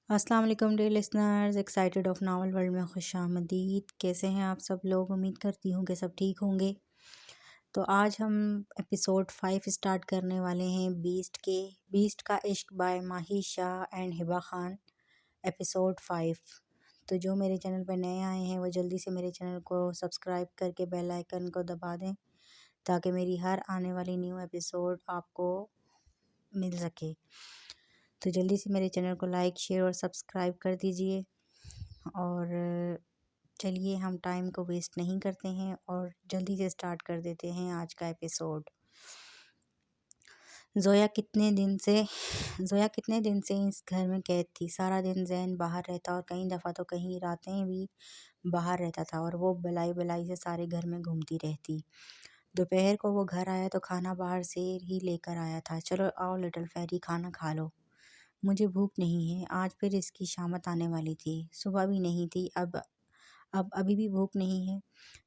السلام علیکم dear listeners, excited of novel world میں خوش آمدید۔ کیسے ہیں آپ سب لوگ؟ امید کرتی ہوں کہ سب ٹھیک ہوں گے۔ تو آج ہم ایپیسوڈ 5 اسٹارٹ کرنے والے ہیں بیسٹ کا عشق بائے ماہی شاہ اینڈ ہبا خان، ایپیسوڈ 5۔ تو جو میرے چینل پہ نئے آئے ہیں وہ جلدی سے میرے چینل کو سبسکرائب کر کے بیل آئیکن کو دبا دیں تاکہ میری ہر آنے والی نیو ایپیسوڈ آپ کو مل سکے۔ تو جلدی سے میرے چینل کو لائک، شیئر اور سبسکرائب کر دیجئے۔ اور چلیے ہم ٹائم کو ویسٹ نہیں کرتے ہیں اور جلدی سے سٹارٹ کر دیتے ہیں آج کا ایپیسوڈ۔ زویا کتنے دن سے اس گھر میں قید تھی۔ سارا دن زین باہر رہتا اور کئی دفعہ تو کہیں راتیں بھی باہر رہتا تھا اور وہ بلائی سے سارے گھر میں گھومتی رہتی۔ دوپہر کو وہ گھر آیا تو کھانا باہر سے ہی لے کر آیا تھا۔ چلو آؤ لٹل فیری، کھانا کھا لو۔ مجھے بھوک نہیں ہے۔ آج پھر اس کی شامت آنے والی تھی۔ صبح بھی نہیں تھی، ابھی بھی بھوک نہیں ہے۔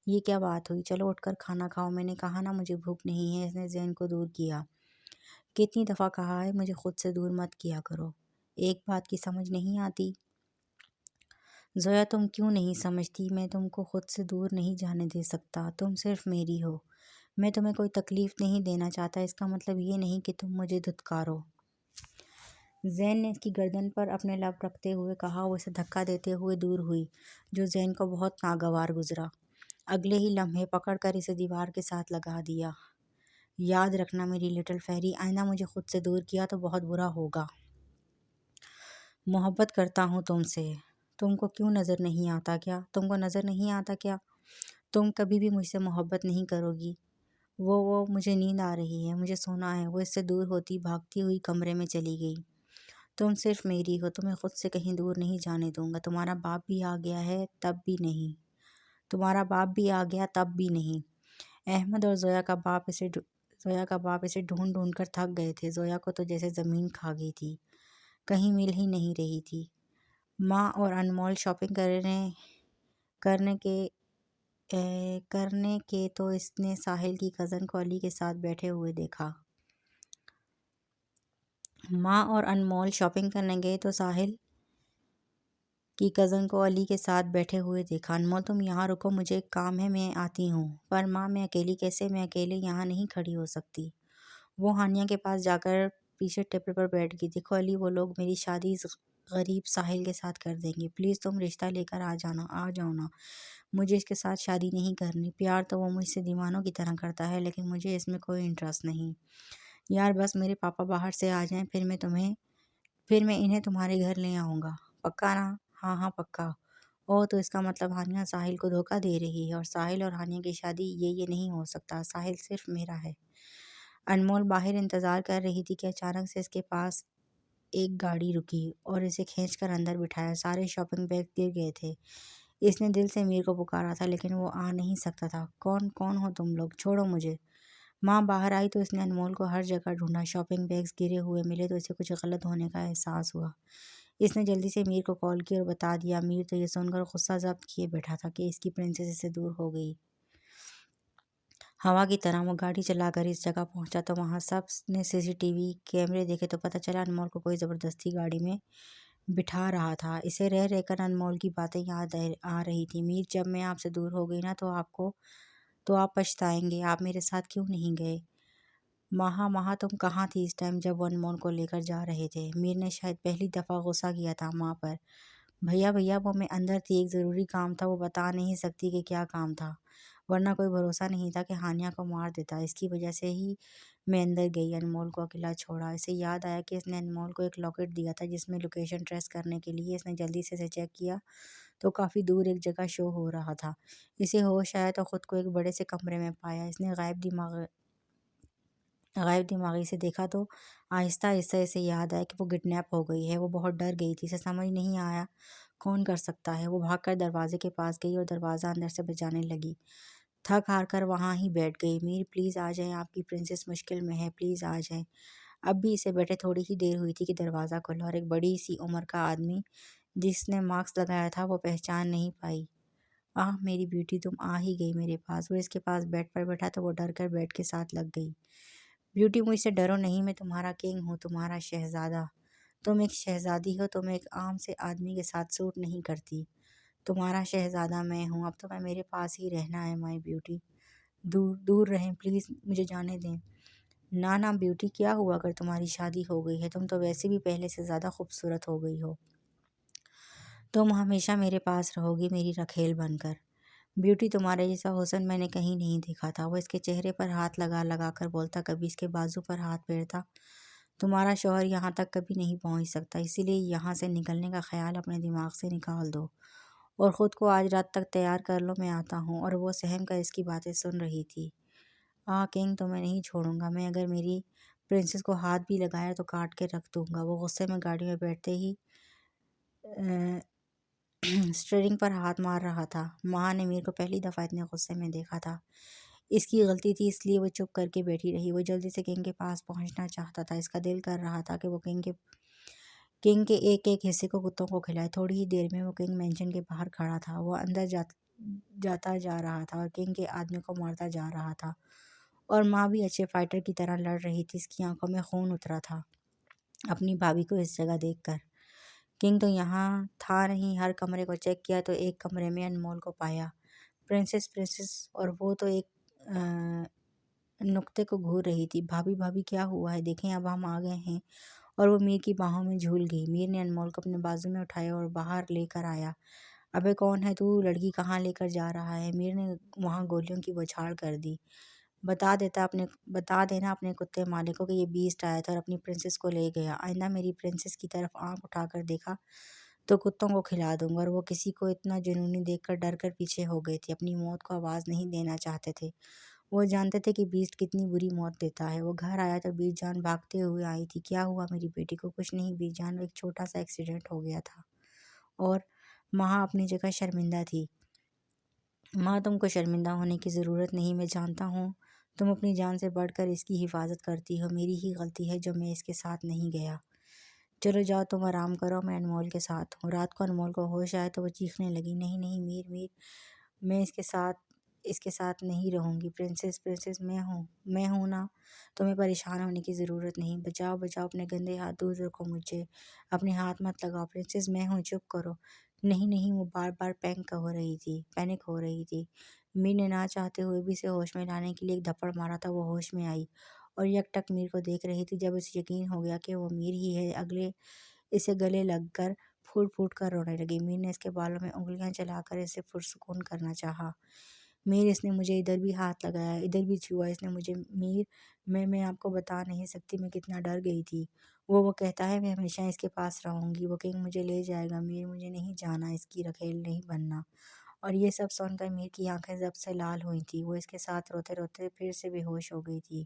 یہ کیا بات ہوئی؟ چلو اٹھ کر کھانا کھاؤ۔ میں نے کہا نا مجھے بھوک نہیں ہے۔ اس نے زین کو دور کیا۔ کتنی دفعہ کہا ہے مجھے خود سے دور مت کیا کرو، ایک بات کی سمجھ نہیں آتی؟ زویا تم کیوں نہیں سمجھتی؟ میں تم کو خود سے دور نہیں جانے دے سکتا۔ تم صرف میری ہو۔ میں تمہیں کوئی تکلیف نہیں دینا چاہتا۔ اس کا مطلب یہ نہیں کہ تم مجھے دھتکارو۔ زین نے اس کی گردن پر اپنے لب رکھتے ہوئے کہا۔ وہ اسے دھکا دیتے ہوئے دور ہوئی، جو زین کو بہت ناگوار گزرا۔ اگلے ہی لمحے پکڑ کر اسے دیوار کے ساتھ لگا دیا۔ یاد رکھنا میری لٹل فیری، آئندہ مجھے خود سے دور کیا تو بہت برا ہوگا۔ محبت کرتا ہوں تم سے۔ تم کو کیوں نظر نہیں آتا کیا؟ تم کو نظر نہیں آتا کیا؟ تم کبھی بھی مجھ سے محبت نہیں کرو گی۔ وہ مجھے نیند آ رہی ہے، مجھے سونا ہے۔ وہ اس سے دور ہوتی بھاگتی ہوئی کمرے میں چلی گئی۔ تم صرف میری ہو، تمہیں خود سے کہیں دور نہیں جانے دوں گا۔ تمہارا باپ بھی آ گیا ہے تب بھی نہیں۔ تمہارا باپ بھی آ گیا تب بھی نہیں۔ احمد اور زویا کا باپ اسے ڈھونڈ کر تھک گئے تھے۔ زویا کو تو جیسے زمین کھا گئی تھی، کہیں مل ہی نہیں رہی تھی۔ ماں اور انمول شاپنگ کرنے کے تو اس نے ساحل کی کزن کو علی کے ساتھ بیٹھے ہوئے دیکھا۔ ماں اور انمول شاپنگ کرنے گئے تو ساحل کی کزن کو علی کے ساتھ بیٹھے ہوئے دیکھا۔ انمول تم یہاں رکو، مجھے ایک کام ہے، میں آتی ہوں۔ پر ماں میں اکیلی کیسے؟ میں اکیلے یہاں نہیں کھڑی ہو سکتی۔ وہ ہانیہ کے پاس جا کر پیچھے ٹیبل پر بیٹھ گئی۔ دیکھو علی، وہ لوگ میری شادی اس غریب ساحل کے ساتھ کر دیں گے۔ پلیز تم رشتہ لے کر آ جاؤ نا۔ مجھے اس کے ساتھ شادی نہیں کرنی۔ پیار تو وہ مجھ سے دیوانوں کی طرح کرتا ہے، لیکن مجھے اس میں کوئی انٹرسٹ نہیں۔ یار بس میرے پاپا باہر سے آ جائیں، پھر میں انہیں تمہارے گھر لے آؤں گا۔ پکا نا؟ ہاں پکا۔ اوہ تو اس کا مطلب ہانیہ ساحل کو دھوکہ دے رہی ہے، اور ساحل اور ہانیہ کی شادی یہ نہیں ہو سکتا۔ ساحل صرف میرا ہے۔ انمول باہر انتظار کر رہی تھی کہ اچانک سے اس کے پاس ایک گاڑی رکی اور اسے کھینچ کر اندر بٹھایا۔ سارے شاپنگ بیگ گر گئے تھے۔ اس نے دل سے میر کو پکارا تھا لیکن وہ آ نہیں سکتا تھا۔ کون ہو تم لوگ؟ چھوڑو مجھے۔ ماں باہر آئی تو اس نے انمول کو ہر جگہ ڈھونڈا۔ شاپنگ بیگز گرے ہوئے ملے تو اسے کچھ غلط ہونے کا احساس ہوا۔ اس نے جلدی سے میر کو کال کی اور بتا دیا۔ میر تو یہ سن کر غصہ ضبط کیے بیٹھا تھا کہ اس کی پرنسس اس سے دور ہو گئی۔ ہوا کی طرح وہ گاڑی چلا کر اس جگہ پہنچا تو وہاں سب نے CCTV کیمرے دیکھے تو پتہ چلا انمول کو کوئی زبردستی گاڑی میں بٹھا رہا تھا۔ اسے رہ کر انمول کی باتیں یاد آ رہی تھی۔ میر، جب میں آپ سے دور ہو گئی نا تو آپ پچھتائیں گے۔ آپ میرے ساتھ کیوں نہیں گئے؟ ماہا تم کہاں تھی اس ٹائم جب وہ انمول کو لے کر جا رہے تھے؟ میر نے شاید پہلی دفعہ غصہ کیا تھا ماں پر۔ بھیا وہ میں اندر تھی، ایک ضروری کام تھا۔ وہ بتا نہیں سکتی کہ کیا کام تھا، ورنہ کوئی بھروسہ نہیں تھا کہ ہانیہ کو مار دیتا۔ اس کی وجہ سے ہی میں اندر گئی، انمول کو اکیلا چھوڑا۔ اسے یاد آیا کہ اس نے انمول کو ایک لاکٹ دیا تھا جس میں لوکیشن ٹریس کرنے کے لیے۔ اس نے جلدی سے اسے چیک کیا تو کافی دور ایک جگہ شو ہو رہا تھا۔ اسے ہوش آیا تو خود کو ایک بڑے سے کمرے میں پایا۔ اس نے غائب دماغی سے دیکھا تو آہستہ اسے یاد آیا کہ وہ کڈنیپ ہو گئی ہے۔ وہ بہت ڈر گئی تھی۔ اسے سمجھ نہیں آیا کون کر سکتا ہے۔ وہ بھاگ کر دروازے کے پاس گئی اور دروازہ اندر سے بجانے لگی۔ تھک ہار کر وہاں ہی بیٹھ گئی۔ میر پلیز آ جائیں، آپ کی پرنسس مشکل میں ہے، پلیز آ جائیں۔ اب بھی اسے بیٹھے تھوڑی ہی دیر ہوئی تھی کہ دروازہ کھلا اور ایک بڑی سی عمر کا آدمی جس نے ماسک لگایا تھا وہ پہچان نہیں پائی۔ میری بیٹی، تم آ ہی گئی میرے پاس۔ وہ اس کے پاس بیڈ پر بیٹھا تو وہ ڈر کر بیڈ کے ساتھ لگ گئی۔ بیوٹی مجھ سے ڈرو نہیں، میں تمہارا کنگ ہوں، تمہارا شہزادہ۔ تم ایک شہزادی ہو، تم ایک عام سے آدمی کے ساتھ سوٹ نہیں کرتی۔ تمہارا شہزادہ میں ہوں، اب تمہیں میرے پاس ہی رہنا ہے مائی بیوٹی۔ دور دور رہیں پلیز، مجھے جانے دیں۔ نا بیوٹی، کیا ہوا اگر تمہاری شادی ہو گئی ہے؟ تم تو ویسے بھی پہلے سے زیادہ خوبصورت ہو گئی ہو۔ تم ہمیشہ میرے پاس رہو گی میری رکھیل بن کر۔ بیوٹی، تمہارے جیسا حسن میں نے کہیں نہیں دیکھا تھا۔ وہ اس کے چہرے پر ہاتھ لگا لگا کر بولتا، کبھی اس کے بازو پر ہاتھ پھیرتا۔ تمہارا شوہر یہاں تک کبھی نہیں پہنچ سکتا، اسی لیے یہاں سے نکلنے کا خیال اپنے دماغ سے نکال دو اور خود کو آج رات تک تیار کر لو، میں آتا ہوں۔ اور وہ سہم کر اس کی باتیں سن رہی تھی۔ کنگ، تو میں نہیں چھوڑوں گا۔ میں اگر میری پرنسس کو ہاتھ بھی لگایا تو کاٹ کے رکھ دوں گا۔ وہ غصے میں گاڑی میں بیٹھتے ہی اسٹیئرنگ پر ہاتھ مار رہا تھا۔ ماں نے میر کو پہلی دفعہ اتنے غصے میں دیکھا تھا۔ اس کی غلطی تھی، اس لیے وہ چپ کر کے بیٹھی رہی۔ وہ جلدی سے کنگ کے پاس پہنچنا چاہتا تھا۔ اس کا دل کر رہا تھا کہ وہ کنگ کے ایک ایک حصے کو کتوں کو کھلائے۔ تھوڑی ہی دیر میں وہ کنگ مینشن کے باہر کھڑا تھا۔ وہ اندر جاتا جا رہا تھا اور کنگ کے آدمی کو مارتا جا رہا تھا، اور ماں بھی اچھے فائٹر کی طرح لڑ رہی تھی۔ اس کی آنکھوں میں خون اترا تھا اپنی بھابھی کو اس جگہ دیکھ کر۔ کنگ تو یہاں تھا نہیں۔ ہر کمرے کو چیک کیا تو ایک کمرے میں انمول کو پایا۔ پرنسس اور وہ تو ایک نقطے کو گھور رہی تھی۔ بھابھی کیا ہوا ہے؟ دیکھیں اب ہم آ گئے ہیں۔ اور وہ میر کی باہوں میں جھول گئی۔ میر نے انمول کو اپنے بازو میں اٹھایا اور باہر لے کر آیا۔ ابے کون ہے تو؟ لڑکی کہاں لے کر جا رہا ہے؟ میر نے وہاں گولیوں کی بوچھاڑ کر دی۔ بتا دینا اپنے کتے مالک کو کہ یہ بیسٹ آیا تھا اور اپنی پرنسس کو لے گیا۔ آئندہ میری پرنسس کی طرف آنکھ اٹھا کر دیکھا تو کتوں کو کھلا دوں گا۔ اور وہ کسی کو اتنا جنونی دیکھ کر ڈر کر پیچھے ہو گئے تھے۔ اپنی موت کو آواز نہیں دینا چاہتے تھے۔ وہ جانتے تھے کہ بیسٹ کتنی بری موت دیتا ہے۔ وہ گھر آیا تو بیس جان بھاگتے ہوئے آئی تھی۔ کیا ہوا میری بیٹی کو؟ کچھ نہیں بیس جان، ایک چھوٹا سا ایکسیڈنٹ ہو گیا تھا۔ اور ماں اپنی جگہ شرمندہ تھی۔ ماں، تم کو شرمندہ ہونے کی ضرورت نہیں، میں جانتا ہوں تم اپنی جان سے بڑھ کر اس کی حفاظت کرتی ہو۔ میری ہی غلطی ہے جو میں اس کے ساتھ نہیں گیا۔ چلو جاؤ، تم آرام کرو، میں انمول کے ساتھ ہوں۔ رات کو انمول کو ہوش آئے تو وہ چیخنے لگی، نہیں میر، میں اس کے ساتھ نہیں رہوں گی۔ پرنسس میں ہوں نا، تمہیں پریشان ہونے کی ضرورت نہیں۔ بچاؤ اپنے گندے ہاتھ دور رکھو مجھ سے، اپنے ہاتھ مت لگاؤ۔ پرنسس میں ہوں، چپ کرو۔ نہیں، وہ بار بار پینک ہو رہی تھی۔ میر نے نہ چاہتے ہوئے بھی اسے ہوش میں لانے کے لیے ایک دھپڑ مارا تھا۔ وہ ہوش میں آئی اور یک ٹک میر کو دیکھ رہی تھی۔ جب اسے یقین ہو گیا کہ وہ میر ہی ہے، اسے گلے لگ کر پھوٹ کر رونے لگی۔ میر نے اس کے بالوں میں انگلیاں چلا کر اسے پرسکون کرنا چاہا۔ میر، اس نے مجھے ادھر بھی ہاتھ لگایا، ادھر بھی چھوا اس نے مجھے۔ میر، میں آپ کو بتا نہیں سکتی میں کتنا ڈر گئی تھی۔ وہ کہتا ہے میں ہمیشہ اس کے پاس رہوں گی۔ وہ کنگ مجھے لے جائے گا۔ میر، مجھے نہیں جانا، اس کی رکھیل نہیں بننا۔ اور یہ سب سن کر میر کی آنکھیں ضبط سے لال ہوئی تھیں۔ وہ اس کے ساتھ روتے روتے پھر سے بے ہوش ہو گئی تھی۔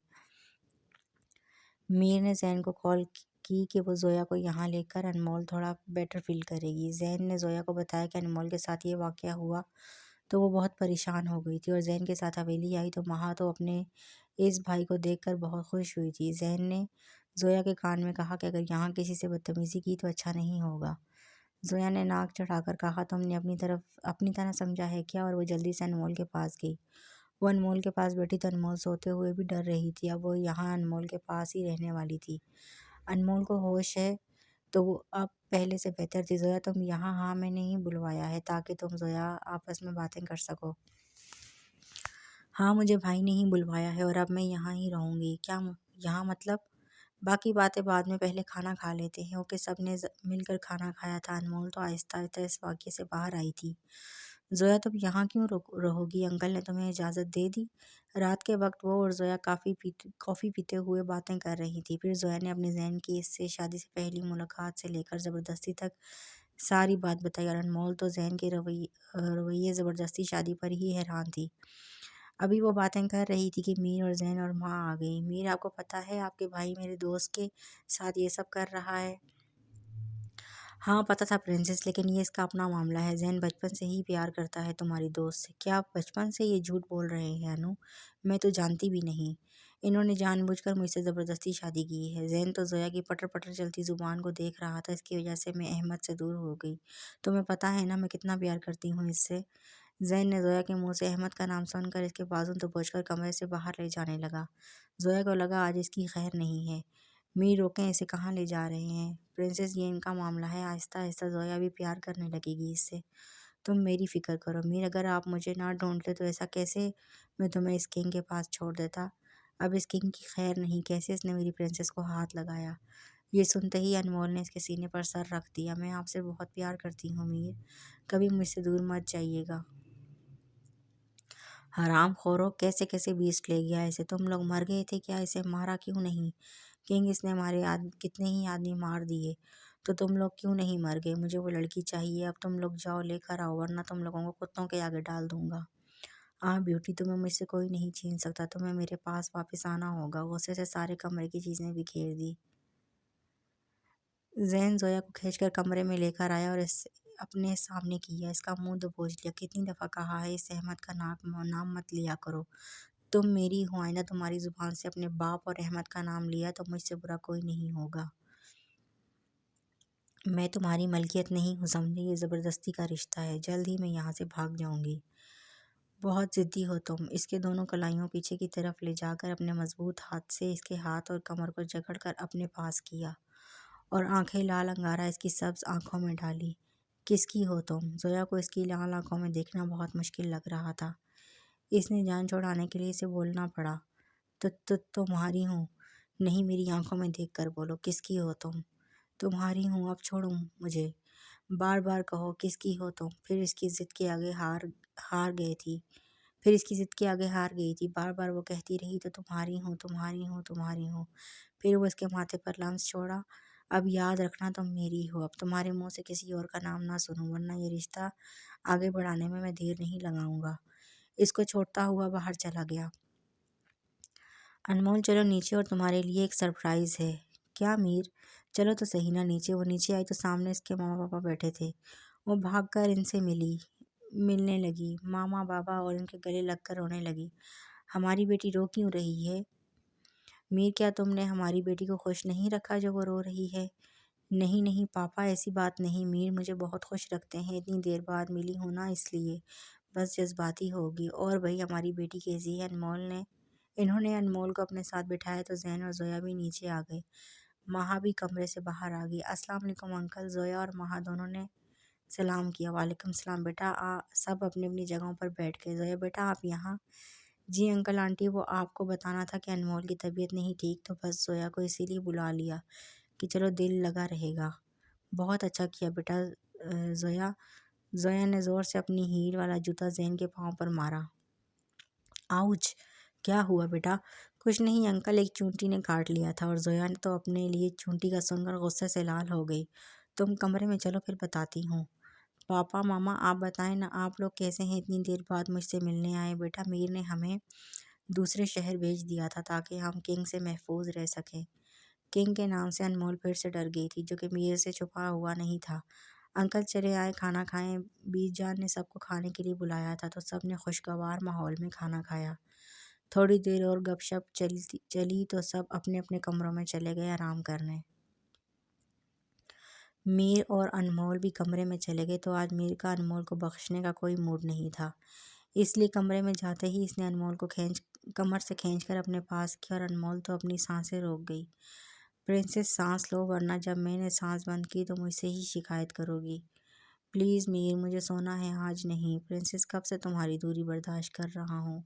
میر نے زین کو کال کی کہ وہ زویا کو یہاں لے کر انمول تھوڑا بیٹر فیل کرے گی۔ زین نے زویا کو بتایا کہ انمول کے ساتھ یہ واقعہ ہوا تو وہ بہت پریشان ہو گئی تھی اور زین کے ساتھ حویلی آئی تو ماں تو اپنے اس بھائی کو دیکھ کر بہت خوش ہوئی تھی۔ زین نے زویا کے کان میں کہا کہ اگر یہاں کسی سے بدتمیزی کی تو اچھا نہیں ہوگا۔ زویا نے ناک چڑھا کر کہا، تم نے اپنی طرح سمجھا ہے کیا؟ اور وہ جلدی سے انمول کے پاس گئی۔ وہ انمول کے پاس بیٹھی تو انمول سوتے ہوئے بھی ڈر رہی تھی۔ اب وہ یہاں انمول کے پاس ہی رہنے والی تھی۔ انمول کو ہوش ہے تو وہ اب پہلے سے بہتر تھی۔ زویا، تم یہاں؟ ہاں، میں نے ہی بلوایا ہے تاکہ تم زویا آپس میں باتیں کر سکو۔ ہاں، مجھے بھائی نے ہی بلوایا ہے اور اب میں یہاں ہی رہوں گی۔ کیا یہاں مطلب؟ باقی باتیں بعد میں، پہلے کھانا کھا لیتے ہیں۔ اوکے، سب نے مل کر کھانا کھایا تھا۔ انمول تو آہستہ اس واقعے سے باہر آئی تھی۔ زویا، تم یہاں کیوں رہو گی؟ انکل نے تمہیں اجازت دے دی؟ رات کے وقت وہ اور زویا کافی پیتے ہوئے باتیں کر رہی تھی۔ پھر زویا نے اپنی زین کی اس سے شادی سے پہلی ملاقات سے لے کر زبردستی تک ساری بات بتائی اور انمول تو زین کے رویے زبردستی شادی پر ہی حیران تھی۔ ابھی وہ باتیں کر رہی تھی کہ میر اور زین اور ماں آ گئی۔ میر، آپ کو پتہ ہے آپ کے بھائی میرے دوست کے ساتھ یہ سب کر رہا ہے؟ ہاں پتہ تھا پرنسس، لیکن یہ اس کا اپنا معاملہ ہے۔ زین بچپن سے ہی پیار کرتا ہے تمہاری دوست سے۔ کیا آپ بچپن سے یہ جھوٹ بول رہے ہیں انو؟ میں تو جانتی بھی نہیں۔ انہوں نے جان بوجھ کر مجھ سے زبردستی شادی کی ہے۔ زین تو زویا کی پٹر پٹر چلتی زبان کو دیکھ رہا تھا۔ اس کی وجہ سے میں احمد سے دور ہو گئی۔ تمہیں پتہ ہے نا میں کتنا پیار کرتی ہوں اس سے۔ زین نے زویا کے منہ سے احمد کا نام سن کر اس کے بازو دبوچ کر کمرے سے باہر لے جانے لگا۔ زویا کو لگا آج اس کی خیر نہیں ہے۔ میر روکیں، اسے کہاں لے جا رہے ہیں؟ پرنسس یہ ان کا معاملہ ہے، آہستہ آہستہ زویا بھی پیار کرنے لگے گی اس سے۔ تم میری فکر کرو میر، اگر آپ مجھے نہ ڈھونڈتے تو ایسا کیسے میں تمہیں اس کنگ کے پاس چھوڑ دیتا؟ اب اس کنگ کی خیر نہیں، کیسے اس نے میری پرنسس کو ہاتھ لگایا؟ یہ سنتے ہی انمول نے اس کے سینے پر سر رکھ دیا۔ میں آپ سے بہت پیار کرتی ہوں میر، کبھی مجھ سے دور مت جائیے گا۔ حرام خورو، کیسے کیسے بیسٹ لے گیا اسے؟ تم لوگ مر گئے تھے کیا؟ اسے مارا کیوں نہیں؟ کنگ، اس نے ہمارے کتنے ہی آدمی مار دیے، تو تم لوگ کیوں نہیں مر گئے؟ مجھے وہ لڑکی چاہیے، اب تم لوگ جاؤ لے کر آؤ، ورنہ تم لوگوں کو کتوں کے آگے ڈال دوں گا۔ بیوٹی، تمہیں مجھ سے کوئی نہیں چھین سکتا، تمہیں میرے پاس واپس آنا ہوگا۔ غصے سے سارے کمرے کی چیزیں بکھیر دی۔ زین زویا کو کھینچ کر کمرے میں لے کر آیا اور اس اپنے سامنے کیا، اس کا منہ دبوچ لیا۔ کتنی دفعہ کہا ہے اس احمد کا نام مت لیا کرو، تم میری ہو، آئندہ تمہاری زبان سے اپنے باپ اور احمد کا نام لیا تو مجھ سے برا کوئی نہیں ہوگا۔ میں تمہاری ملکیت نہیں ہوں، سمجھے؟ یہ زبردستی کا رشتہ ہے، جلد ہی میں یہاں سے بھاگ جاؤں گی۔ بہت ضدی ہو تم۔ اس کے دونوں کلائیوں پیچھے کی طرف لے جا کر اپنے مضبوط ہاتھ سے اس کے ہاتھ اور کمر کو جکڑ کر اپنے پاس کیا اور آنکھیں لال انگارہ اس کی سبز آنکھوں میں ڈالی۔ کس کی ہو تم؟ زویا کو اس کی لال آنکھوں میں دیکھنا بہت مشکل لگ رہا تھا۔ اس نے جان چھڑانے کے لیے اسے بولنا پڑا۔ تمہاری ہوں۔ نہیں، میری آنکھوں میں دیکھ کر بولو، کس کی ہو تم؟ تمہاری ہوں، اب چھوڑو مجھے۔ بار بار کہو کس کی ہو تم۔ پھر اس کی ضد کے آگے ہار گئی تھی۔ بار بار وہ کہتی رہی تو تمہاری ہوں، تمہاری ہوں، تمہاری ہوں۔ پھر وہ اس کے ماتھے پر لمس چھوڑا۔ اب یاد رکھنا تم میری ہو، اب تمہارے منہ سے کسی اور کا نام نہ سنوں، ورنہ یہ رشتہ آگے بڑھانے میں دیر نہیں لگاؤں گا۔ اس کو چھوڑتا ہوا باہر چلا گیا۔ انمول، چلو نیچے، اور تمہارے لیے ایک سرپرائز ہے۔ کیا میر؟ چلو تو صحیح نا نیچے۔ وہ نیچے آئی تو سامنے اس کے ماما پاپا بیٹھے تھے۔ وہ بھاگ کر ان سے ملنے لگی، ماما بابا، اور ان کے گلے لگ کر رونے لگی۔ ہماری بیٹی رو کیوں رہی ہے؟ میر، کیا تم نے ہماری بیٹی کو خوش نہیں رکھا جو وہ رو رہی ہے؟ نہیں نہیں پاپا، ایسی بات نہیں۔ میر مجھے بہت خوش رکھتے ہیں، اتنی دیر بعد ملی ہوں نا اس لیے، بس جذباتی ہوگی۔ اور بھائی ہماری بیٹی کیسی ہے؟ انہوں نے انمول کو اپنے ساتھ بٹھایا تو زین اور زویا بھی نیچے آ گئے۔ ماہا بھی کمرے سے باہر آ گئی۔ السلام علیکم انکل۔ زویا اور ماہا دونوں نے سلام کیا۔ وعلیکم السلام بیٹا۔ سب اپنی اپنی جگہوں پر بیٹھ گئے۔ زویا بیٹا آپ یہاں؟ جی انکل آنٹی، وہ آپ کو بتانا تھا کہ انمول کی طبیعت نہیں ٹھیک، تو بس زویا کو اسی لیے بلا لیا کہ چلو دل لگا رہے گا۔ بہت اچھا کیا بیٹا زویا نے زور سے اپنی ہیل والا جوتا زین کے پاؤں پر مارا۔ آؤچ! کیا ہوا بیٹا؟ کچھ نہیں انکل، ایک چونٹی نے کاٹ لیا تھا، اور زویا تو اپنے لیے چونٹی کا سن کر غصے سے لال ہو گئی۔ تم کمرے میں چلو، پھر بتاتی ہوں۔ پاپا ماما آپ بتائیں نا، آپ لوگ کیسے ہیں؟ اتنی دیر بعد مجھ سے ملنے آئے۔ بیٹا میر نے ہمیں دوسرے شہر بھیج دیا تھا تاکہ ہم کنگ سے محفوظ رہ سکیں۔ کنگ کے نام سے انمول پھر سے ڈر گئی تھی، جو کہ میر سے چھپا ہوا نہیں تھا۔ انکل چلے آئے، کھانا کھائیں۔ بیس جان نے سب کو کھانے کے لیے بلایا تھا تو سب نے خوشگوار ماحول میں کھانا کھایا۔ تھوڑی دیر اور گپ شپ چلی تو سب اپنے اپنے کمروں میں چلے گئے آرام کرنے۔ میر اور انمول بھی کمرے میں چلے گئے تو آج میر کا انمول کو بخشنے کا کوئی موڈ نہیں تھا، اس لیے کمرے میں جاتے ہی اس نے انمول کو کمر سے کھینچ کر اپنے پاس کیا، اور انمول تو اپنی سانسیں روک گئی۔ پرنسس سانس لو، ورنہ جب میں نے سانس بند کی تو مجھ سے ہی شکایت کرو گی۔ پلیز میر، مجھے سونا ہے، آج نہیں۔ پرنسس کب سے تمہاری دوری برداشت کر رہا ہوں۔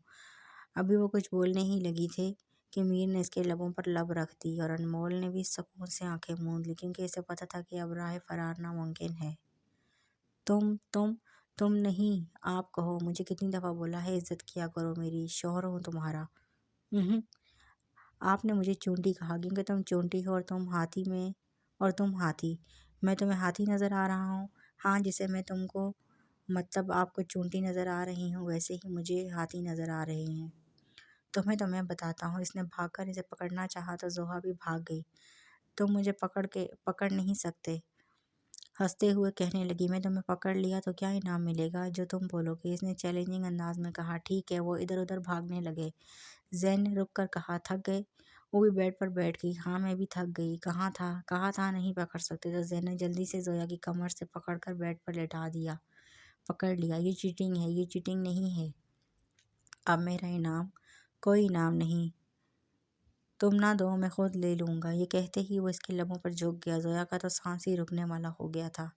ابھی وہ کچھ بولنے ہی لگی تھے کہ میر نے اس کے لبوں پر لب رکھ دی، اور انمول نے بھی سکون سے آنکھیں موند لی، کیونکہ اسے پتہ تھا کہ اب راہ فرار ناممکن ہے۔ تم نہیں، آپ کہو۔ مجھے کتنی دفعہ بولا ہے عزت کیا کرو میری، شوہر ہوں تمہارا۔ آپ نے مجھے چونٹی کہا کیونکہ تم چونٹی ہو، اور تم ہاتھی۔ میں تمہیں ہاتھی نظر آ رہا ہوں؟ ہاں، جیسے میں تم کو، مطلب آپ کو چونٹی نظر آ رہی ہوں، ویسے ہی مجھے ہاتھی نظر آ رہے ہیں۔ تو میں بتاتا ہوں۔ اس نے بھاگ کر اسے پکڑنا چاہا تو زوہا بھی بھاگ گئی۔ تم مجھے پکڑ نہیں سکتے، ہنستے ہوئے کہنے لگی۔ میں تمہیں پکڑ لیا تو کیا انعام ملے گا؟ جو تم بولو گے، اس نے چیلنجنگ انداز میں کہا۔ ٹھیک ہے۔ وہ ادھر ادھر بھاگنے لگے۔ زین نے رک کر کہا، تھک گئے؟ وہ بھی بیڈ پر بیٹھ گئی۔ ہاں میں بھی تھک گئی۔ کہا تھا نہیں پکڑ سکتے، تو زین نے جلدی سے زویا کی کمر سے پکڑ کر بیڈ پر پکڑ لیا۔ یہ چیٹنگ ہے، یہ چیٹنگ نہیں ہے۔ اب میرا انعام؟ کوئی انعام نہیں۔ تم نہ دو میں خود لے لوں گا۔ یہ کہتے ہی وہ اس کے لبوں پر جھک گیا۔ زویا کا تو سانس ہی رکنے والا ہو گیا تھا۔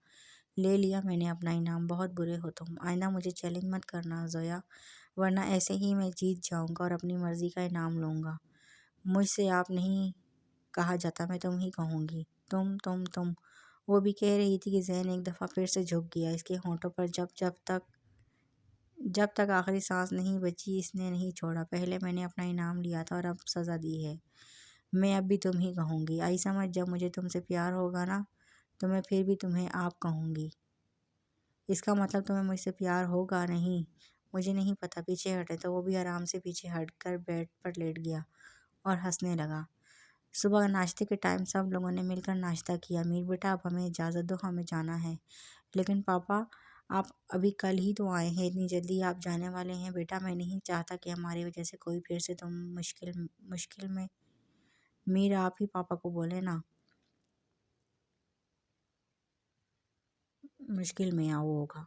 لے لیا میں نے اپنا انعام۔ بہت برے ہو تم۔ آئندہ مجھے چیلنج مت کرنا زویا، ورنہ ایسے ہی میں جیت جاؤں گا اور اپنی مرضی کا انعام لوں گا۔ مجھ سے آپ نہیں کہا جاتا، میں تم ہی کہوں گی۔ تم۔ وہ بھی کہہ رہی تھی کہ ذہن ایک دفعہ پھر سے جھک گیا۔ اس کے ہونٹوں پر جب تک آخری سانس نہیں بچی اس نے نہیں چھوڑا۔ پہلے میں نے اپنا انعام لیا تھا اور اب سزا دی ہے۔ میں اب بھی تم ہی کہوں گی۔ آئی سمجھ، جب مجھے تم سے پیار ہوگا نا تو میں پھر بھی تمہیں آپ کہوں گی۔ اس کا مطلب تمہیں مجھ سے پیار ہوگا؟ نہیں، مجھے نہیں پتہ۔ پیچھے ہٹے تو وہ بھی آرام سے پیچھے ہٹ کر بیڈ پر لیٹ گیا اور ہنسنے لگا۔ صبح ناشتے کے ٹائم سب لوگوں نے مل کر ناشتہ کیا۔ میر بیٹا اب ہمیں اجازت دو، ہمیں جانا ہے۔ لیکن پاپا آپ ابھی کل ہی تو آئے ہیں، اتنی جلدی آپ جانے والے ہیں؟ بیٹا میں نہیں چاہتا کہ ہماری وجہ سے کوئی پھر سے تم مشکل میں۔ میر آپ ہی پاپا کو بولے نا، مشکل میں وہ ہوگا۔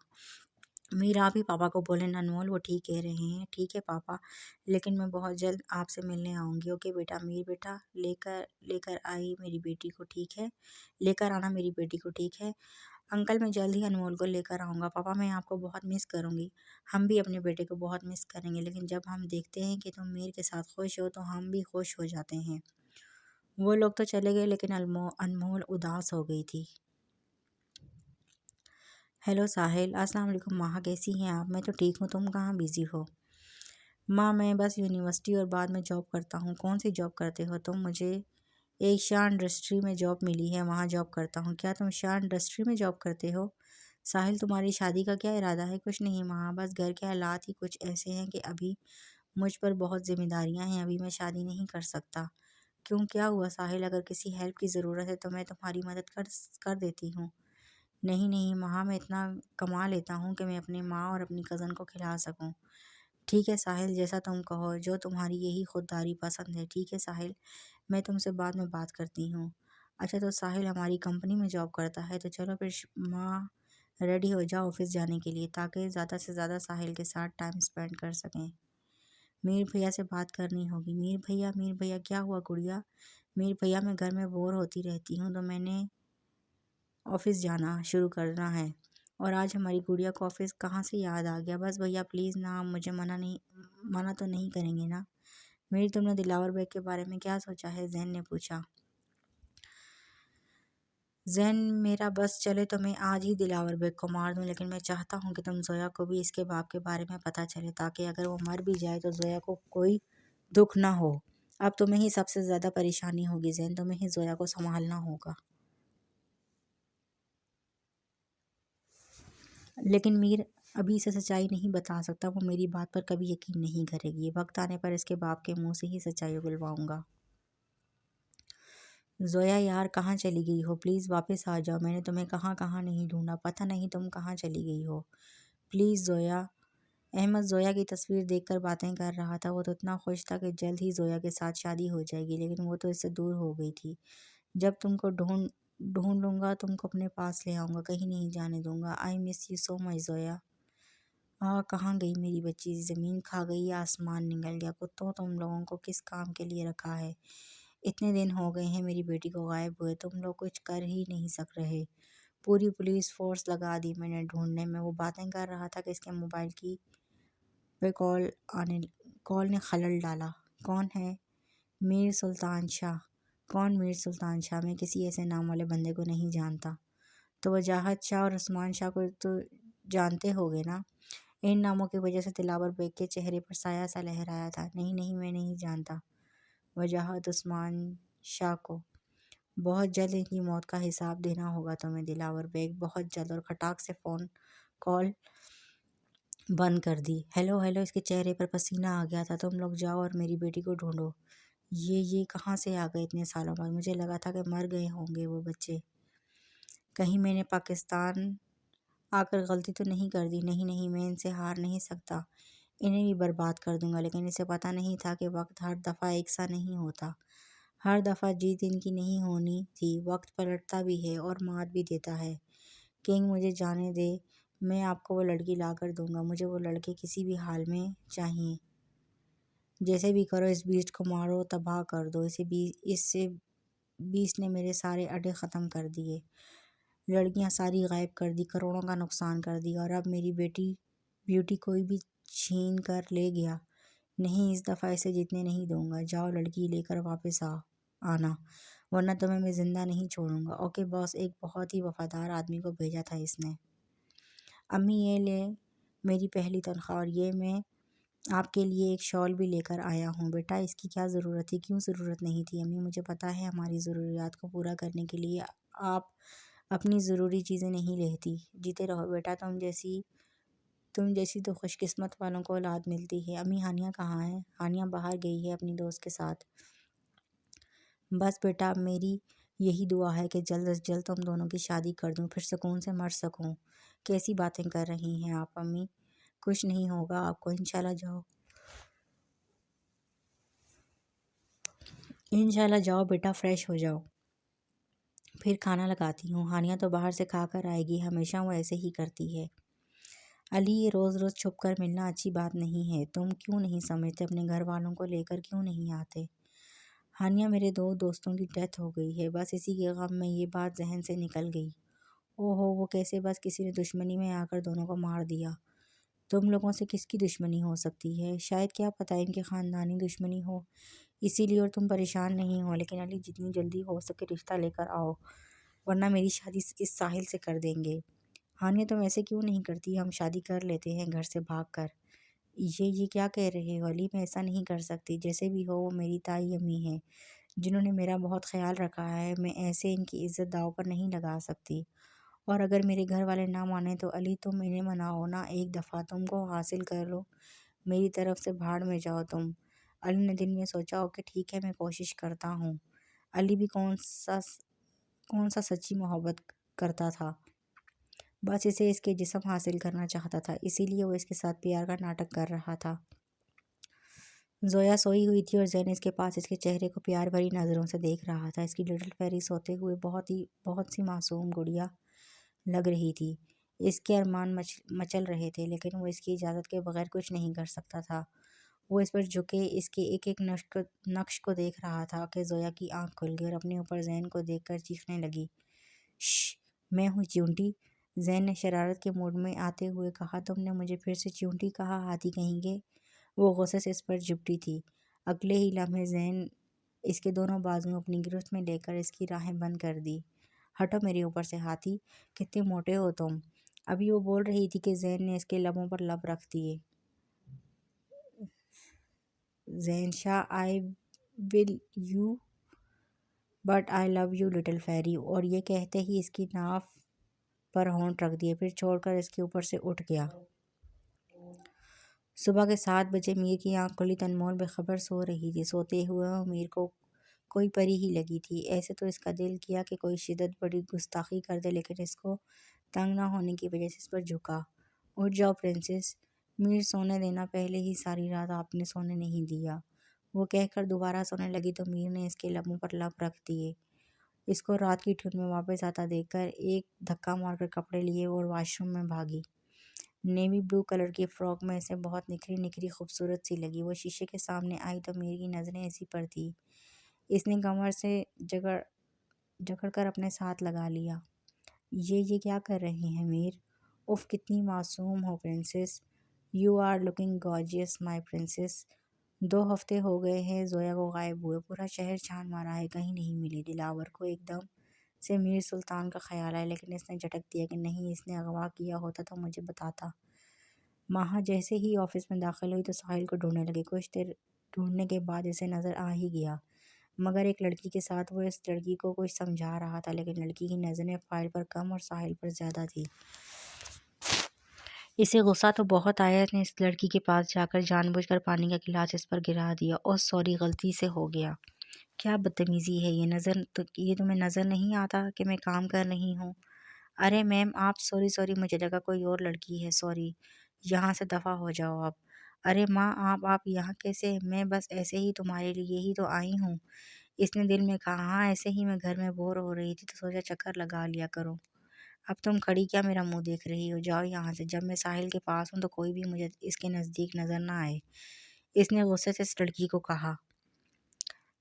میر آپ ہی پاپا کو بولے نا انمول، وہ ٹھیک کہہ رہے ہیں۔ ٹھیک ہے پاپا، لیکن میں بہت جلد آپ سے ملنے آؤں گی۔ اوکے بیٹا۔ میر بیٹا لے کر آئی میری بیٹی کو، ٹھیک ہے؟ لے کر آنا میری بیٹی کو، ٹھیک ہے؟ انکل میں جلد ہی انمول کو لے کر آؤں گا۔ پاپا میں آپ کو بہت مس کروں گی۔ ہم بھی اپنے بیٹے کو بہت مس کریں گے، لیکن جب ہم دیکھتے ہیں کہ تم میر کے ساتھ خوش ہو تو ہم بھی خوش ہو جاتے ہیں۔ وہ لوگ تو چلے گئے لیکن انمول اداس ہو گئی تھی۔ ہیلو ساحل۔ السلام علیکم ماں، کیسی ہیں آپ؟ میں تو ٹھیک ہوں، تم کہاں بیزی ہو؟ ماں میں بس یونیورسٹی اور بعد میں جاب کرتا ہوں۔ کون سی جاب کرتے ہو تم؟ مجھے ایک شاہ انڈسٹری میں جاب ملی ہے، وہاں جاب کرتا ہوں۔ کیا تم شاہ انڈسٹری میں جاب کرتے ہو؟ ساحل تمہاری شادی کا کیا ارادہ ہے؟ کچھ نہیں ماں، بس گھر کے حالات ہی کچھ ایسے ہیں کہ ابھی مجھ پر بہت ذمہ داریاں ہیں، ابھی میں شادی نہیں کر سکتا۔ کیوں، کیا ہوا ساحل؟ اگر کسی ہیلپ کی ضرورت ہے تو میں تمہاری مدد کر دیتی ہوں۔ نہیں ماں، میں اتنا کما لیتا ہوں کہ میں اپنی ماں اور اپنی کزن کو کھلا سکوں۔ ٹھیک ہے ساحل، جیسا تم کہو، جو تمہاری یہی خودداری پسند ہے۔ ٹھیک ہے ساحل، میں تم سے بعد میں بات کرتی ہوں۔ اچھا تو ساحل ہماری کمپنی میں جاب کرتا ہے، تو چلو پھر ماں ریڈی ہو جاؤ آفس جانے کے لیے، تاکہ زیادہ سے زیادہ ساحل کے ساتھ ٹائم سپینڈ کر سکیں۔ میر بھیا سے بات کرنی ہوگی۔ میر بھیا کیا ہوا گڑیا؟ میر بھیا میں گھر میں بور ہوتی رہتی ہوں تو میں نے آفس جانا شروع کرنا ہے، اور آج ہماری گڑیا کو آفس کہاں سے یاد آ گیا؟ بس بھیا پلیز نا، آپ مجھے منع تو نہیں کریں گے نا؟ میر تم نے دلاور بیگ کے بارے میں کیا سوچا ہے؟ زین نے پوچھا۔ زین میرا بس چلے تو میں آج ہی دلاور بیگ کو مار دوں، لیکن میں چاہتا ہوں کہ تم زویا کو بھی اس کے باپ کے بارے میں پتہ چلے، تاکہ اگر وہ مر بھی جائے تو زویا کو کوئی دکھ نہ ہو۔ اب تمہیں ہی سب سے زیادہ پریشانی ہوگی زین، تمہیں ہی زویا کو سنبھالنا ہوگا۔ لیکن میر ابھی اسے سچائی نہیں بتا سکتا، وہ میری بات پر کبھی یقین نہیں کرے گی۔ وقت آنے پر اس کے باپ کے منہ سے ہی سچائی اگلواؤں گا۔ زویا یار کہاں چلی گئی ہو؟ پلیز واپس آ جاؤ، میں نے تمہیں کہاں کہاں نہیں ڈھونڈا، پتہ نہیں تم کہاں چلی گئی ہو۔ پلیز زویا۔ احمد زویا کی تصویر دیکھ کر باتیں کر رہا تھا۔ وہ تو اتنا خوش تھا کہ جلد ہی زویا کے ساتھ شادی ہو جائے گی، لیکن وہ تو اس سے دور ہو گئی تھی۔ جب تم کو ڈھونڈ لوں گا تم کو اپنے پاس لے آؤں گا، کہیں نہیں جانے دوں گا۔ آئی مس یو سو مچ زویا۔ کہاں گئی میری بچی؟ زمین کھا گئی یا آسمان نگل گیا؟ کتوں، تم لوگوں کو کس کام کے لیے رکھا ہے؟ اتنے دن ہو گئے ہیں میری بیٹی کو غائب ہوئے، تم لوگ کچھ کر ہی نہیں سک رہے۔ پوری پولیس فورس لگا دی میں نے ڈھونڈنے میں۔ وہ باتیں کر رہا تھا کہ اس کے موبائل پہ کال نے خلل ڈالا۔ کون ہے؟ میر سلطان شاہ۔ کون میر سلطان شاہ؟ میں کسی ایسے نام والے بندے کو نہیں جانتا۔ تو وجاہت شاہ اور عثمان شاہ کو تو جانتے ہوگے نا؟ ان ناموں کی وجہ سے دلاور بیگ کے چہرے پر سایہ سا لہرایا تھا۔ نہیں میں نہیں جانتا وجاہت عثمان شاہ کو۔ بہت جلد ان کی موت کا حساب دینا ہوگا تمہیں دلاور بیگ، بہت جلد۔ اور کھٹاک سے فون کال بند کر دی۔ ہیلو اس کے چہرے پر پسینہ آ گیا تھا۔ تم لوگ جاؤ اور میری بیٹی کو ڈھونڈو۔ یہ کہاں سے آ گئے اتنے سالوں بعد؟ مجھے لگا تھا کہ مر گئے ہوں گے وہ بچے۔ کہیں میں نے پاکستان آ کر غلطی تو نہیں کر دی؟ نہیں میں ان سے ہار نہیں سکتا، انہیں بھی برباد کر دوں گا۔ لیکن اسے پتہ نہیں تھا کہ وقت ہر دفعہ ایک سا نہیں ہوتا، ہر دفعہ جیت ان کی نہیں ہونی تھی۔ وقت پلٹتا بھی ہے اور مات بھی دیتا ہے۔ کنگ مجھے جانے دے، میں آپ کو وہ لڑکی لا کر دوں گا، مجھے وہ لڑکے کسی بھی حال میں چاہئیں۔ جیسے بھی کرو اس بیسٹ کو مارو، تباہ کر دو اس سے بیسٹ نے میرے سارے اڈے ختم کر دیے، لڑکیاں ساری غائب کر دی، کروڑوں کا نقصان کر دیا، اور اب میری بیوٹی کوئی بھی چھین کر لے گیا۔ نہیں، اس دفعہ اسے جیتنے نہیں دوں گا۔ جاؤ لڑکی لے کر واپس آنا، ورنہ تمہیں میں زندہ نہیں چھوڑوں گا۔ اوکے باس، ایک بہت ہی وفادار آدمی کو بھیجا تھا اس نے۔ امی یہ لے میری پہلی تنخواہ، اور یہ میں آپ کے لیے ایک شال بھی لے کر آیا ہوں۔ بیٹا اس کی کیا ضرورت تھی؟ کیوں ضرورت نہیں تھی امی؟ مجھے پتہ ہے ہماری ضروریات کو پورا کرنے کے لیے آپ اپنی ضروری چیزیں نہیں لیتی۔ جیتے رہو بیٹا، تم جیسی تو خوش قسمت والوں کو اولاد ملتی ہے۔ امی ہانیہ کہاں ہے؟ ہانیہ باہر گئی ہے اپنی دوست کے ساتھ۔ بس بیٹا، اب میری یہی دعا ہے کہ جلد از جلد تم دونوں کی شادی کر دوں، پھر سکون سے مر سکوں۔ کیسی باتیں کر رہی ہیں آپ امی؟ کچھ نہیں ہوگا آپ کو، انشاءاللہ جاؤ بیٹا، فریش ہو جاؤ، پھر کھانا لگاتی ہوں۔ ہانیہ تو باہر سے کھا کر آئے گی، ہمیشہ وہ ایسے ہی کرتی ہے۔ علی، یہ روز روز چھپ کر ملنا اچھی بات نہیں ہے، تم کیوں نہیں سمجھتے؟ اپنے گھر والوں کو لے کر کیوں نہیں آتے؟ ہانیہ، میرے 2 دوستوں کی ڈیتھ ہو گئی ہے، بس اسی کے غم میں یہ بات ذہن سے نکل گئی۔ اوہو، وہ کیسے؟ بس کسی نے دشمنی میں آ کر دونوں کو مار دیا۔ تم لوگوں سے کس کی دشمنی ہو سکتی ہے؟ شاید کیا پتہ ان کی خاندانی دشمنی ہو، اسی لیے، اور تم پریشان نہیں ہو۔ لیکن علی، جتنی جلدی ہو سکے رشتہ لے کر آؤ، ورنہ میری شادی اس ساحل سے کر دیں گے۔ ہانیہ، تم ایسے کیوں نہیں کرتی؟ ہم شادی کر لیتے ہیں گھر سے بھاگ کر۔ یہ کیا کہہ رہے ہو علی؟ میں ایسا نہیں کر سکتی۔ جیسے بھی ہو وہ میری تائی امی ہیں جنہوں نے میرا بہت خیال رکھا ہے، میں ایسے ان کی عزت داؤ پر نہیں لگا سکتی۔ اور اگر میرے گھر والے نہ مانیں تو علی، تم انہیں مناؤ نا ایک دفعہ، تم کو حاصل کر لو، میری طرف سے بھاڑ میں جاؤ تم۔ علی نے دل میں سوچا، اوکے ٹھیک ہے، میں کوشش کرتا ہوں۔ علی بھی کون سا سچی محبت کرتا تھا، بس اسے اس کے جسم حاصل کرنا چاہتا تھا، اسی لیے وہ اس کے ساتھ پیار کا ناٹک کر رہا تھا۔ زویا سوئی ہوئی تھی اور زین اس کے پاس اس کے چہرے کو پیار بھری نظروں سے دیکھ رہا تھا۔ اس کی لٹل پیری سوتے ہوئے بہت سی معصوم گڑیا لگ رہی تھی۔ اس کے ارمان مچل رہے تھے، لیکن وہ اس کی اجازت کے بغیر کچھ نہیں کر سکتا تھا۔ وہ اس پر جھکے اس کے ایک ایک نقش کو دیکھ رہا تھا کہ زویا کی آنکھ کھل گئی اور اپنے اوپر زین کو دیکھ کر چیخنے لگی، شش، میں ہوں چیونٹی؟ زین نے شرارت کے موڈ میں آتے ہوئے کہا، تم نے مجھے پھر سے چیونٹی کہا، ہاتھی کہیں گے؟ وہ غصے سے اس پر جھپٹی تھی۔ اگلے ہی لمحے زین اس کے دونوں بازو اپنی گرفت میں لے کر اس کی راہیں بند کر دی۔ ہٹو میرے اوپر سے ہاتھی، کتنے موٹے ہو تم! ابھی وہ بول رہی تھی کہ زین نے اس کے لبوں پر لب رکھ دیے۔ Zain Shah, I will you but I love you little fairy, اور یہ کہتے ہی اس کی ناف پر ہونٹ رکھ دیے، پھر چھوڑ کر اس کے اوپر سے اٹھ گیا۔ صبح کے 7 بجے میر کی آنکھ کھلی تو انمول بے خبر سو رہی تھی۔ سوتے ہوئے وہ میر کو کوئی پری ہی لگی تھی۔ ایسے تو اس کا دل کیا کہ کوئی شدت بڑی گستاخی کر دے، لیکن اس کو تنگ نہ ہونے کی وجہ سے اس پر جھکا۔ اٹھ جاؤ پرنسس، میر سونے دینا، پہلے ہی ساری رات آپ نے سونے نہیں دیا۔ وہ کہہ کر دوبارہ سونے لگی تو میر نے اس کے لبوں پر لب رکھ دیے۔ اس کو رات کی ٹھنڈ میں واپس آتا دیکھ کر ایک دھکا مار کر کپڑے لیے اور واش روم میں بھاگی۔ نیوی بلو کلر کی فراک میں اسے بہت نکھری نکھری خوبصورت سی لگی۔ وہ شیشے کے سامنے آئی تو میر کی نظریں اسی پر تھی۔ اس نے کمر سے جکڑ کر اپنے ساتھ لگا لیا۔ یہ کیا کر رہے ہیں میر؟ اف، کتنی معصوم ہو princess, you are looking gorgeous my princess. 2 ہفتے ہو گئے ہیں زویا کو غائب ہوئے، پورا شہر چھان مارا ہے، کہیں نہیں ملی۔ دلاور کو ایک دم سے میر سلطان کا خیال آیا، لیکن اس نے جھٹک دیا کہ نہیں، اس نے اغوا کیا ہوتا تو مجھے بتاتا۔ ماہا جیسے ہی آفس میں داخل ہوئی تو ساحل کو ڈھونڈنے لگی۔ کچھ دیر ڈھونڈنے کے بعد اسے نظر آ ہی گیا، مگر ایک لڑکی کے ساتھ۔ وہ اس لڑکی کو کچھ سمجھا رہا تھا، لیکن لڑکی کی نظریں فائل پر کم اور ساحل پر زیادہ تھی۔ اسے غصہ تو بہت آیا، اس نے اس لڑکی کے پاس جا کر جان بوجھ کر پانی کا گلاس اس پر گرا دیا۔ اوہ سوری، غلطی سے ہو گیا۔ کیا بدتمیزی ہے یہ تمہیں نظر نہیں آتا کہ میں کام کر رہی ہوں؟ ارے میم آپ، سوری، مجھے لگا کوئی اور لڑکی ہے، سوری، یہاں سے دفع ہو جاؤ آپ۔ ارے ماں، آپ یہاں کیسے؟ میں بس ایسے ہی تمہارے لیے ہی تو آئی ہوں، اس نے دل میں کہا۔ ہاں، ایسے ہی میں گھر میں بور ہو رہی تھی تو سوچا چکر لگا لیا کروں۔ اب تم کھڑی کیا میرا منہ دیکھ رہی ہو؟ جاؤ یہاں سے، جب میں ساحل کے پاس ہوں تو کوئی بھی مجھے اس کے نزدیک نظر نہ آئے۔ اس نے غصے سے اس لڑکی کو کہا۔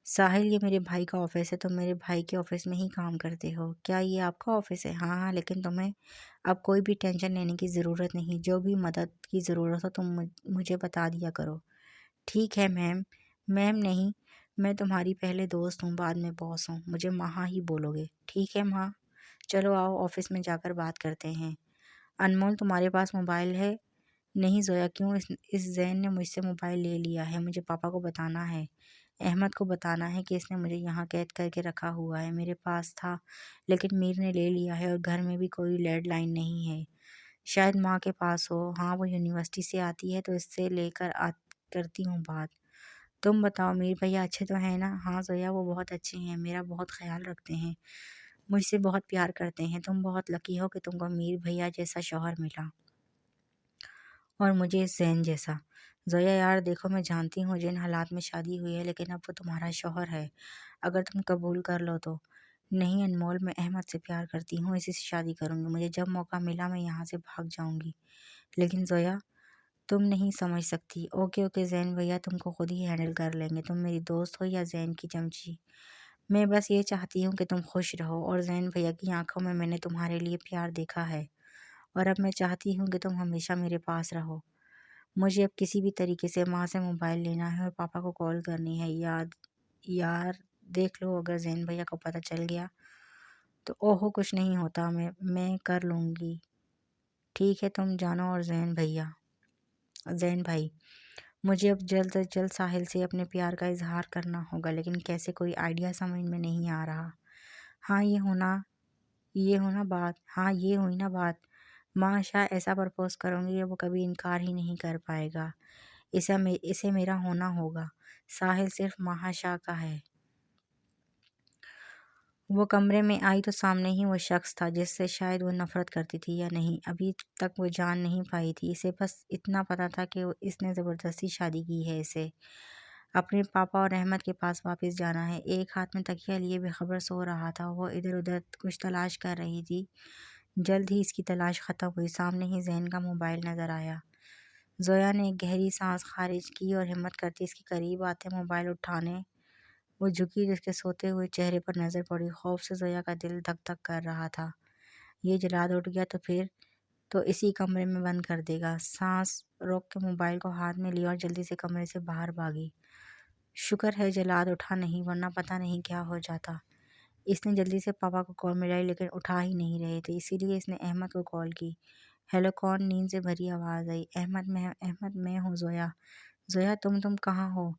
ساحل یہ میرے بھائی کا آفس ہے، تم میرے بھائی کے آفس میں ہی کام کرتے ہو، کیا یہ آپ کا آفس ہے؟ ہاں ہاں، لیکن تمہیں اب کوئی بھی ٹینشن لینے کی ضرورت نہیں، جو بھی مدد کی ضرورت ہو تم مجھے بتا دیا کرو۔ ٹھیک ہے میم۔ میم نہیں، میں تمہاری پہلے دوست ہوں بعد میں باس ہوں، مجھے ماں ہی بولو گے۔ ٹھیک ہے ماں، چلو آؤ آفس میں جا کر بات کرتے ہیں۔ انمول تمہارے پاس موبائل ہے؟ نہیں زویا، کیوں؟ اس زین نے مجھ سے موبائل لے لیا ہے، مجھے پاپا کو بتانا ہے، احمد کو بتانا ہے کہ اس نے مجھے یہاں قید کر کے رکھا ہوا ہے۔ میرے پاس تھا لیکن میر نے لے لیا ہے، اور گھر میں بھی کوئی لینڈ لائن نہیں ہے۔ شاید ماں کے پاس ہو، ہاں وہ یونیورسٹی سے آتی ہے تو اس سے لے کر کرتی ہوں بات۔ تم بتاؤ میر بھیا اچھے تو ہیں نا؟ ہاں زویا، وہ بہت اچھے ہیں، میرا بہت خیال رکھتے ہیں، مجھ سے بہت پیار کرتے ہیں۔ تم بہت لکی ہو کہ تم کو میر بھیا جیسا شوہر ملا، اور مجھے زین جیسا۔ زویا یار دیکھو، میں جانتی ہوں جن حالات میں شادی ہوئی ہے، لیکن اب وہ تمہارا شوہر ہے، اگر تم قبول کر لو تو۔ نہیں انمول، میں احمد سے پیار کرتی ہوں، اسی سے شادی کروں گی، مجھے جب موقع ملا میں یہاں سے بھاگ جاؤں گی۔ لیکن زویا تم نہیں سمجھ سکتی۔ اوکے اوکے زین بھیا، تم کو خود ہی ہینڈل کر لیں گے، تم میری دوست ہو یا زین کی چمچی، میں بس یہ چاہتی ہوں کہ تم خوش رہو، اور زین بھیا کی آنکھوں میں نے تمہارے لیے پیار دیکھا ہے، اور اب میں چاہتی ہوں کہ تم ہمیشہ میرے پاس رہو۔ مجھے اب کسی بھی طریقے سے ماں سے موبائل لینا ہے اور پاپا کو کال کرنی ہے۔ یار دیکھ لو، اگر زین بھیا کو پتہ چل گیا تو اوہو کچھ نہیں ہوتا، میں کر لوں گی۔ ٹھیک ہے تم جانو۔ اور زین بھائی، مجھے اب جلد از جلد ساحل سے اپنے پیار کا اظہار کرنا ہوگا، لیکن کیسے، کوئی آئیڈیا سمجھ میں نہیں آ رہا۔ ہاں یہ ہوئی نا بات، ماں شاہ ایسا پرپوز کروں گی کہ وہ کبھی انکار ہی نہیں کر پائے گا، اسے میرا ہونا ہوگا۔ ساحل صرف مہاشا کا ہے۔ وہ کمرے میں آئی تو سامنے ہی وہ شخص تھا جس سے شاید وہ نفرت کرتی تھی یا نہیں، ابھی تک وہ جان نہیں پائی تھی۔ اسے بس اتنا پتا تھا کہ اس نے زبردستی شادی کی ہے، اسے اپنے پاپا اور احمد کے پاس واپس جانا ہے۔ ایک ہاتھ میں تکیہ لیے بے خبر سو رہا تھا، وہ ادھر ادھر کچھ تلاش کر رہی تھی۔ جلد ہی اس کی تلاش ختم ہوئی، سامنے ہی زین کا موبائل نظر آیا۔ زویا نے ایک گہری سانس خارج کی اور ہمت کرتی اس کے قریب آتے موبائل اٹھانے وہ جھکی، جس کے سوتے ہوئے چہرے پر نظر پڑی۔ خوف سے زویا کا دل دھک دھک کر رہا تھا، یہ جلاد اٹھ گیا تو پھر تو اسی کمرے میں بند کر دے گا۔ سانس روک کے موبائل کو ہاتھ میں لیا اور جلدی سے کمرے سے باہر بھاگی۔ شکر ہے جلاد اٹھا نہیں، ورنہ پتہ نہیں کیا ہو جاتا۔ اس نے جلدی سے پاپا کو کال ملائی لیکن اٹھا ہی نہیں رہے تھے، اسی لیے اس نے احمد کو کال کی۔ ہیلو کون؟ نیند سے بھری آواز آئی۔ احمد میں ہوں زویا۔ زویا تم کہاں ہو؟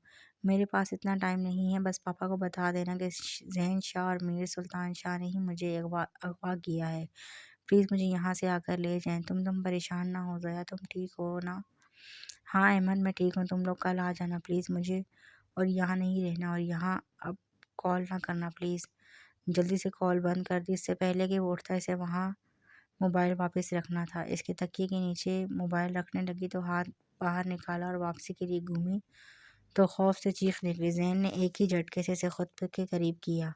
میرے پاس اتنا ٹائم نہیں ہے، بس پاپا کو بتا دینا کہ ذہن شاہ اور میر سلطان شاہ نے ہی مجھے اغوا کیا ہے، پلیز مجھے یہاں سے آ کر لے جائیں۔ تم پریشان نہ ہو زویا، تم ٹھیک ہو نا؟ ہاں احمد میں ٹھیک ہوں، تم لوگ کل آ جانا پلیز، مجھے اور یہاں نہیں رہنا، اور یہاں اب کال نہ کرنا پلیز۔ جلدی سے کال بند کر دی، اس سے پہلے کہ وہ اٹھتا اسے وہاں موبائل واپس رکھنا تھا۔ اس کے تکیے کے نیچے موبائل رکھنے لگی تو ہاتھ باہر نکالا اور واپسی کے لیے گھومی تو خوف سے چیخ نکلی۔ زین نے ایک ہی جھٹکے سے اسے خود کے قریب کیا۔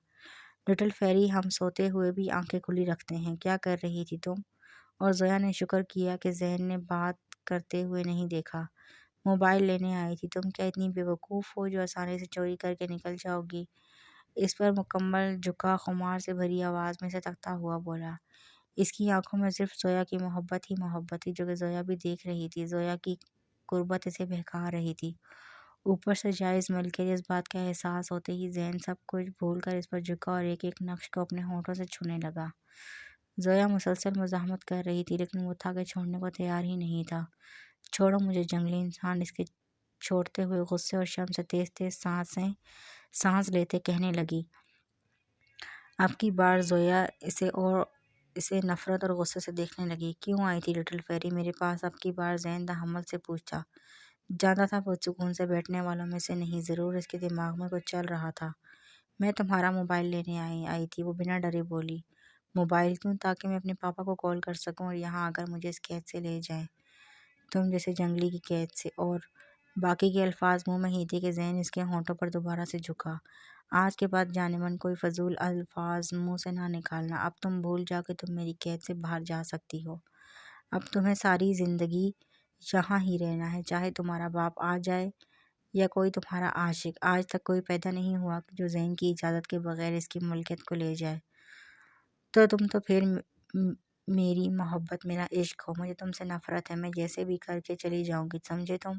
لٹل فیری، ہم سوتے ہوئے بھی آنکھیں کھلی رکھتے ہیں، کیا کر رہی تھی تم؟ اور زویا نے شکر کیا کہ زین نے بات کرتے ہوئے نہیں دیکھا۔ موبائل لینے آئی تھی، تم کیا اتنی بے وقوف ہو جو آسانی سے چوری کر کے نکل جاؤ گی؟ اس پر مکمل جھکا خمار سے بھری آواز میں سے تکتا ہوا بولا۔ اس کی آنکھوں میں صرف زویا کی محبت ہی محبت تھی، جو کہ زویا بھی دیکھ رہی تھی۔ زویا کی قربت اسے بہکا رہی تھی، اوپر سے جائز ملکیت اس بات کا احساس ہوتے ہی زین سب کچھ بھول کر اس پر جھکا اور ایک ایک نقش کو اپنے ہونٹوں سے چھونے لگا۔ زویا مسلسل مزاحمت کر رہی تھی لیکن وہ تھا کہ چھوڑنے کو تیار ہی نہیں تھا۔ چھوڑو مجھے جنگلی انسان، اس کے چھوڑتے ہوئے غصے اور شرم سے تیز تیز سانس لیتے کہنے لگی۔ اب کی بار زویا اسے نفرت اور غصے سے دیکھنے لگی۔ کیوں آئی تھی لٹل فیری میرے پاس؟ اب کی بار زین تحمل سے پوچھا۔ جانتا تھا وہ سکون سے بیٹھنے والوں میں سے نہیں، ضرور اس کے دماغ میں کچھ چل رہا تھا۔ میں تمہارا موبائل لینے آئی تھی، وہ بنا ڈرے بولی۔ موبائل کیوں؟ تاکہ میں اپنے پاپا کو کال کر سکوں اور یہاں آ کر مجھے اس قید سے لے جائیں، تم جیسے جنگلی کی قید سے۔ اور باقی کے الفاظ منہ میں ہی تھے کہ زین اس کے ہونٹوں پر دوبارہ سے جھکا۔ آج کے بعد جانے من کوئی فضول الفاظ منہ سے نہ نکالنا، اب تم بھول جاؤ کہ تم میری قید سے باہر جا سکتی ہو، اب تمہیں ساری زندگی یہاں ہی رہنا ہے، چاہے تمہارا باپ آ جائے یا کوئی تمہارا عاشق، آج تک کوئی پیدا نہیں ہوا جو زین کی اجازت کے بغیر اس کی ملکیت کو لے جائے۔ تو تم تو پھر میری محبت، میرا عشق ہو، مجھے تم سے نفرت ہے، میں جیسے بھی کر کے چلی جاؤں گی، سمجھے تم؟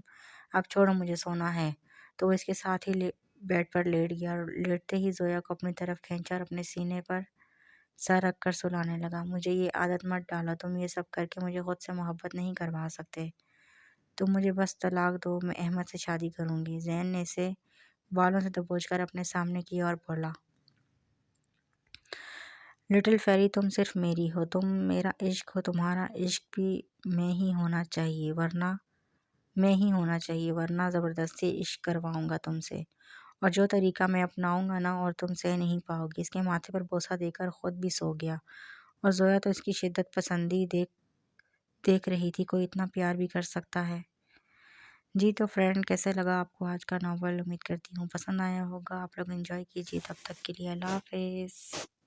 اب چھوڑو، مجھے سونا ہے۔ تو وہ اس کے ساتھ ہی بیڈ پر لیٹ گیا اور لیٹتے ہی زویا کو اپنی طرف کھینچا اور اپنے سینے پر سر رکھ کر سلانے لگا۔ مجھے یہ عادت مت ڈالو، تم یہ سب کر کے مجھے خود سے محبت نہیں کروا سکتے، تم مجھے بس طلاق دو، میں احمد سے شادی کروں گی۔ زین نے اسے بالوں سے دبوچ کر اپنے سامنے کیا اور بولا، لٹل فیری، تم صرف میری ہو، تم میرا عشق ہو، تمہارا عشق بھی میں ہی ہونا چاہیے ورنہ زبردستی عشق کرواؤں گا تم سے، اور جو طریقہ میں اپناؤں گا نا، اور تم سہ نہیں پاؤ گی۔ اس کے ماتھے پر بوسہ دے کر خود بھی سو گیا، اور زویا تو اس کی شدت پسندی دیکھ رہی تھی، کوئی اتنا پیار بھی کر سکتا ہے۔ جی تو فرینڈ، کیسے لگا آپ کو آج کا ناول؟ امید کرتی ہوں پسند آیا ہوگا، آپ لوگ انجوائے کیجیے۔ تب تک کے لیے اللہ حافظ۔